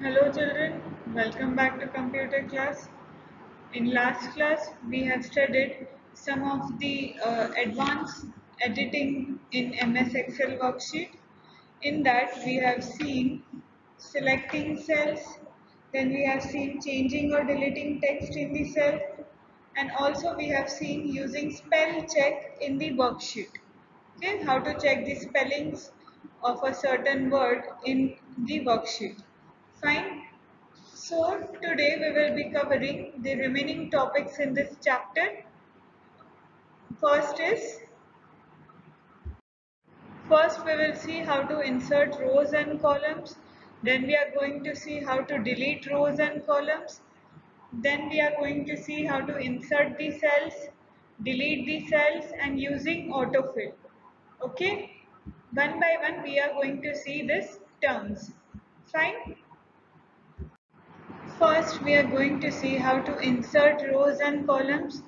Hello children, welcome back to computer class. In last class we have studied some of the advanced editing in MS Excel worksheet. In that we have seen selecting cells, then we have seen changing or deleting text in the cell, and also we have seen using spell check in the worksheet. Okay, how to check the spellings of a certain word in the worksheet. Fine. So today we will be covering the remaining topics in this chapter. First is First we will see how to insert rows and columns. Then we are going to see how to delete rows and columns. Then we are going to see how to insert the cells, delete the cells and using autofill. Okay? One by one we are going to see these terms. Fine? First, we are going to see how to insert rows and columns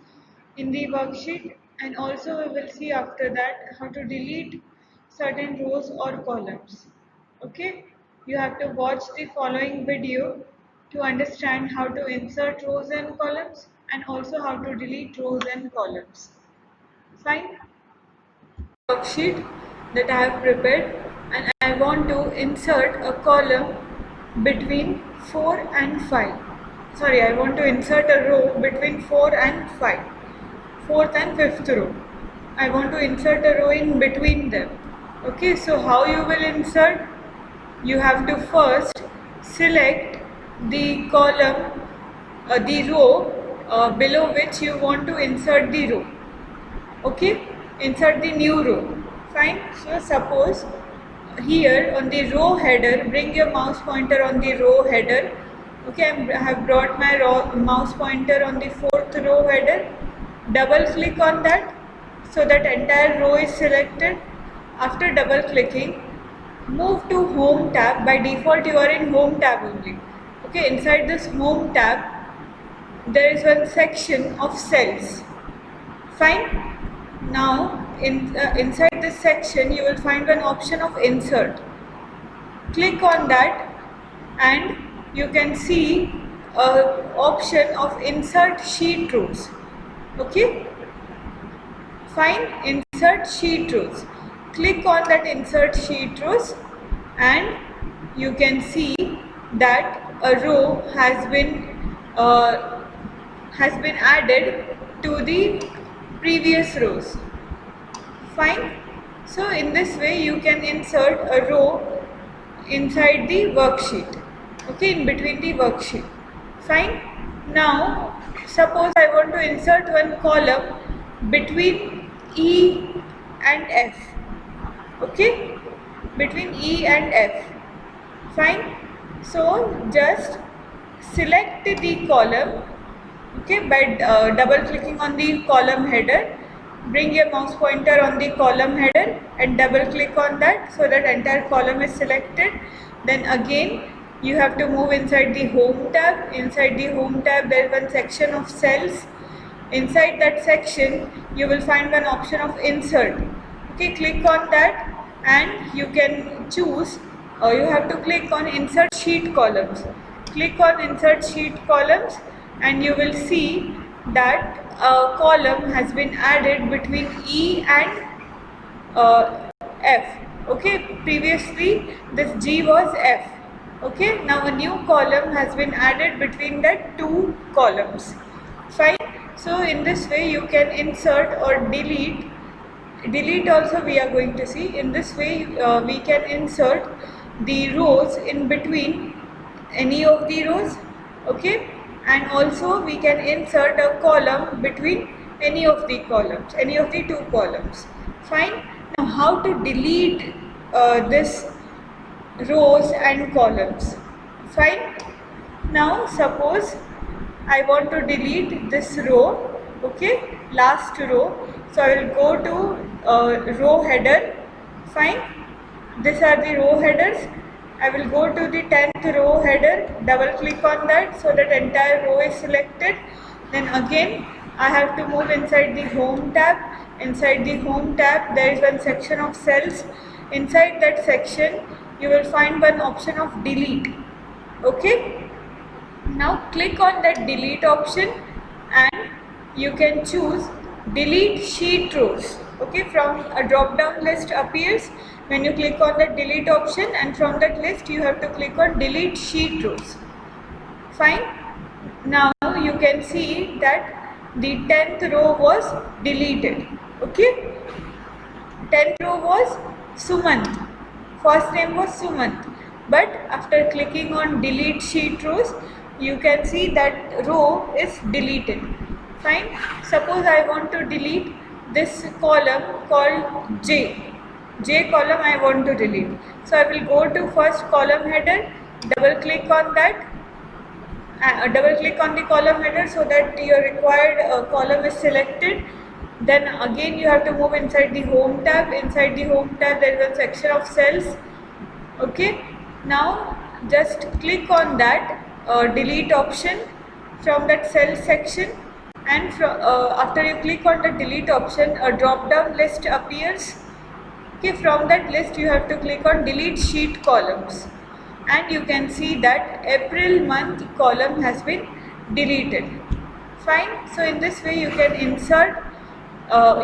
in the worksheet, and also we will see after that how to delete certain rows or columns. Okay, you have to watch the following video to understand how to insert rows and columns and also how to delete rows and columns. Fine. Worksheet that I have prepared, and I want to insert a column between 4 and 5. Sorry, I want to insert a row between 4 and 5. Fourth and fifth row. I want to insert a row in between them. Okay, so how you will insert? You have to first select the column, the row below which you want to insert the row. Okay, insert the new row. Fine. So suppose here on the row header, bring your mouse pointer on the row header. Okay, I have brought my mouse pointer on the fourth row header. Double click on that so that entire row is selected. After double clicking, move to home tab. By default you are in home tab only. Okay, inside this home tab there is one section of cells. Fine. Now inside this section you will find an option of insert. Click on that and you can see a option of insert sheet rows. Okay, fine. Insert sheet rows. Click on that insert sheet rows and you can see that a row has been added to the previous rows. Fine. So in this way you can insert a row inside the worksheet. Okay, in between the worksheet. Fine. Now suppose I want to insert one column between E and F. Okay, between E and F. Fine. So just select the column. Okay, by double clicking on the column header, bring your mouse pointer on the column header and double click on that so that entire column is selected. Then again you have to move inside the home tab. Inside the home tab there is one section of cells. Inside that section you will find one option of insert. Okay, click on that and you can choose, or you have to click on insert sheet columns. Click on insert sheet columns and you will see that a column has been added between E and F. Okay, previously this G was F. Okay, now a new column has been added between that two columns. Fine. So in this way you can insert or delete. Delete also we are going to see. In this way we can insert the rows in between any of the rows. Okay, and also we can insert a column between any of the columns, any of the two columns. Fine. Now how to delete this rows and columns? Fine. Now suppose I want to delete this row. Okay, last row. So I will go to row header. Fine. These are the row headers. I will go to the 10th row header, double click on that so that entire row is selected. Then again I have to move inside the home tab. Inside the home tab there is one section of cells. Inside that section you will find one option of delete. Okay, now click on that delete option and you can choose delete sheet rows. Okay, from a drop down list appears when you click on the delete option, and from that list you have to click on delete sheet rows. Fine. Now you can see that the 10th row was deleted. Okay, 10th row was Sumant. First name was Sumant. But after clicking on delete sheet rows, you can see that row is deleted. Fine. Suppose I want to delete this column called J. J column I want to delete. So I will go to first column header, double click on that, double click on the column header so that your required column is selected. Then again you have to move inside the home tab. Inside the home tab there is a section of cells. Okay, now just click on that delete option from that cell section, and after you click on the delete option, a drop down list appears. Okay, from that list you have to click on delete sheet columns, and you can see that April month column has been deleted. Fine. So in this way you can insert,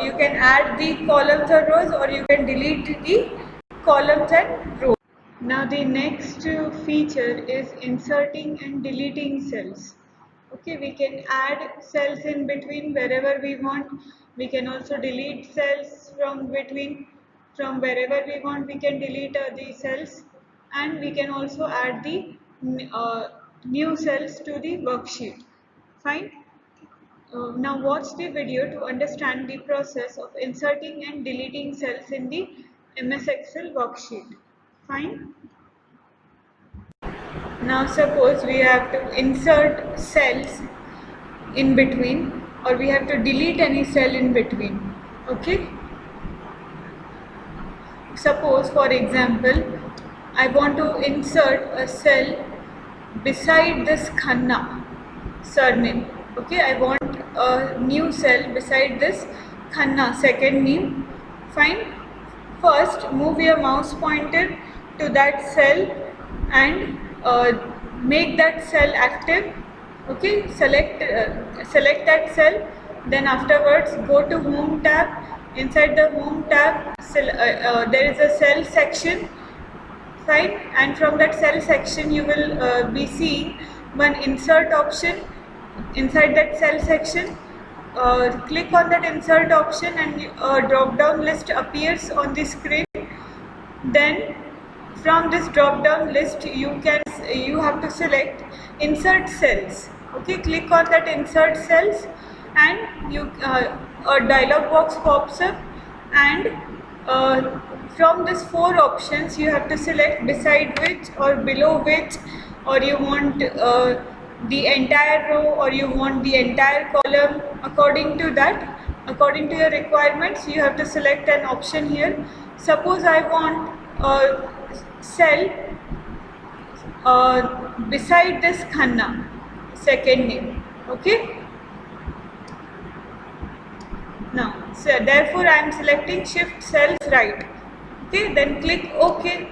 you can add the columns or rows, or you can delete the columns and rows. Now the next feature is inserting and deleting cells. Okay, we can add cells in between wherever we want. We can also delete cells from between, from wherever we want. We can delete the cells, and we can also add the new cells to the worksheet. Fine. Now watch the video to understand the process of inserting and deleting cells in the MS Excel worksheet. Fine. Now suppose we have to insert cells in between, or we have to delete any cell in between. Okay, suppose for example I want to insert a cell beside this Khanna surname. Okay, I want a new cell beside this Khanna second name. Fine. First move your mouse pointer to that cell and make that cell active. Okay, select that cell, then afterwards go to home tab. Inside the home tab there is a cell section. Fine. And from that cell section you will be seeing one insert option. Inside that cell section, click on that insert option and a drop down list appears on the screen. Then from this drop down list you have to select insert cells. Okay, click on that insert cells, and a dialog box pops up, and from this 4 options you have to select beside which or below which, or you want the entire row, or you want the entire column. According to that, according to your requirements, you have to select an option here. Suppose I want a cell beside this Khanna second name. Okay, now so therefore I am selecting shift cells right. Okay, then click OK,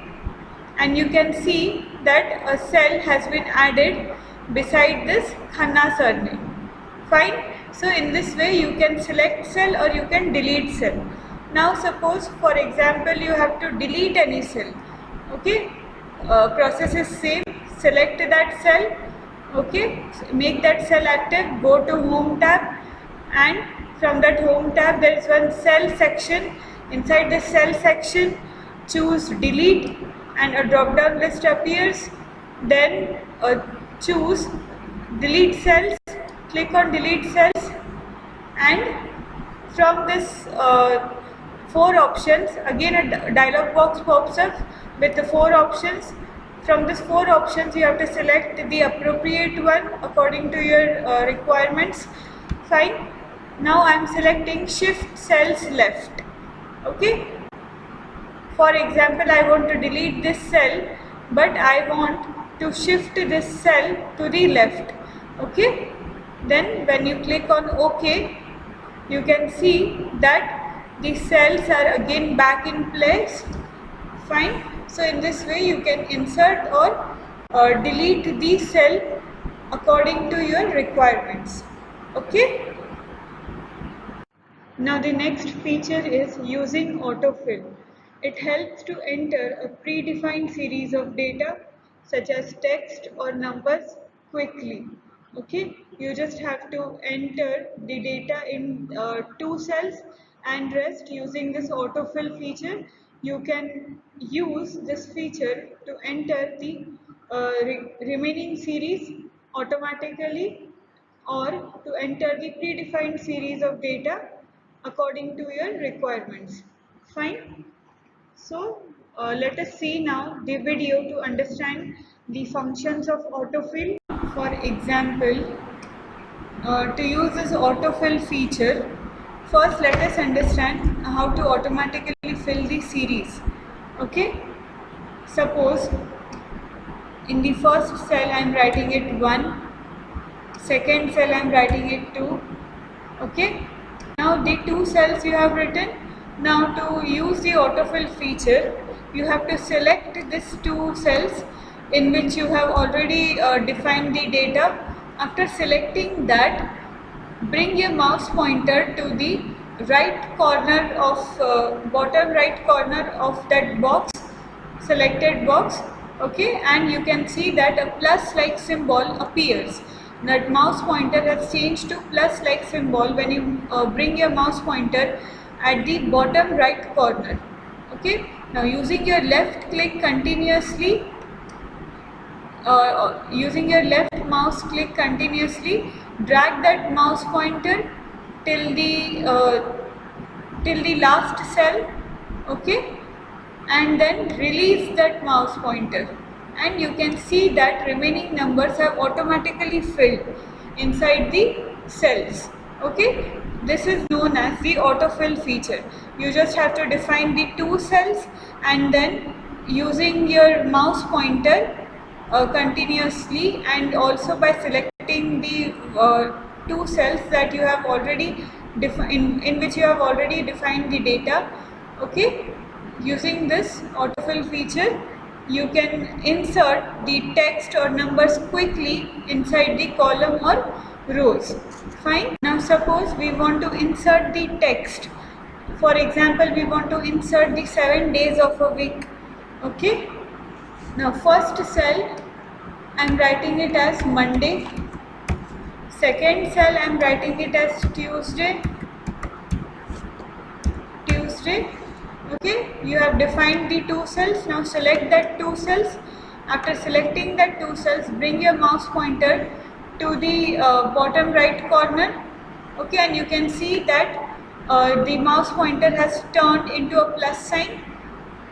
and you can see that a cell has been added beside this Khanna surname. Fine. So in this way you can select cell or you can delete cell. Now suppose for example you have to delete any cell. Okay, process is same. Select that cell. Okay, make that cell active, go to home tab, and from that home tab there is one cell section. Inside the cell section choose delete, and a drop down list appears. Then choose delete cells, click on delete cells, and from this 4 options, again a dialog box pops up with the 4 options. From this 4 options you have to select the appropriate one according to your requirements. Fine. Now I am selecting shift cells left. Okay, for example I want to delete this cell, but I want to shift this cell to the left. Okay, then when you click on OK, you can see that the cells are again back in place. Fine. So in this way you can insert or delete the cell according to your requirements. Okay. Now the next feature is using autofill. It helps to enter a predefined series of data such as text or numbers quickly. Okay, you just have to enter the data in two cells and rest using this autofill feature. You can use this feature to enter the remaining series automatically or to enter the predefined series of data according to your requirements. Fine. So let us see now the video to understand the functions of autofill. For example, to use this autofill feature, first let us understand how to automatically fill the series. Okay. Suppose in the first cell I am writing it 1, second cell I am writing it 2. Okay. Now the two cells you have written. Now to use the autofill feature, you have to select these two cells in which you have already defined the data. After selecting that, bring your mouse pointer to the right corner of bottom right corner of that box, selected box. Okay, and you can see that a plus like symbol appears. That mouse pointer has changed to plus like symbol when you bring your mouse pointer at the bottom right corner. Okay, now using your left click continuously, using your left mouse click continuously, drag that mouse pointer till the last cell. Okay, and then release that mouse pointer, and you can see that remaining numbers have automatically filled inside the cells. Okay, this is known as the autofill feature. You just have to define the two cells and then using your mouse pointer continuously, and also by selecting the two cells that you have already in which you have already defined the data. Okay, using this autofill feature, you can insert the text or numbers quickly inside the column or rows. Fine. Now suppose we want to insert the text. For example, we want to insert the 7 days of a week. Okay. Now first cell I am writing it as Monday. Second cell I am writing it as Tuesday. Okay, you have defined the two cells. Now select that two cells. After selecting that two cells, bring your mouse pointer to the bottom right corner. Okay, and you can see that the mouse pointer has turned into a plus sign.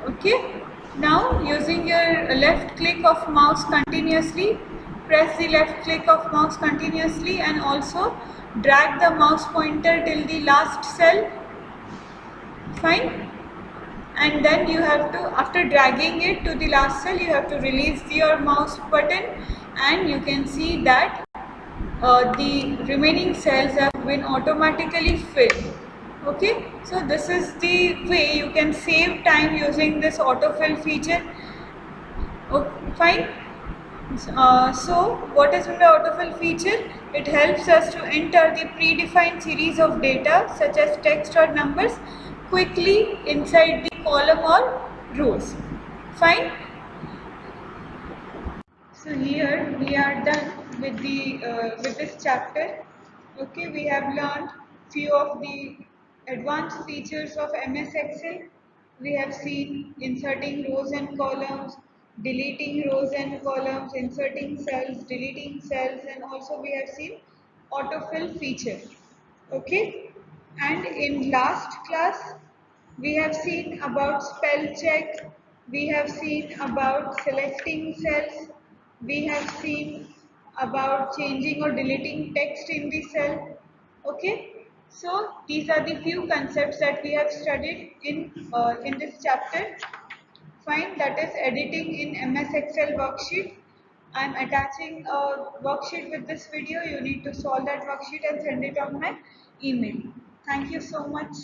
Okay, now using your left click of mouse continuously, press the left click of mouse continuously and also drag the mouse pointer till the last cell. Fine. And then you have to, after dragging it to the last cell, you have to release your mouse button, and you can see that the remaining cells have been automatically filled. Okay, so this is the way you can save time using this autofill feature. Okay, fine. So what is the autofill feature? It helps us to enter the predefined series of data such as text or numbers quickly inside the column or rows. Fine. So here we are done with this chapter. Okay, we have learned few of the advanced features of MS Excel. We have seen inserting rows and columns, deleting rows and columns, inserting cells, deleting cells, and also we have seen autofill feature. Okay, and in last class we have seen about spell check, we have seen about selecting cells, we have seen about changing or deleting text in the cell. Okay, so these are the few concepts that we have studied in this chapter. Fine, that is editing in MS Excel worksheet. I am attaching a worksheet with this video. You need to solve that worksheet and send it on my email. Thank you so much.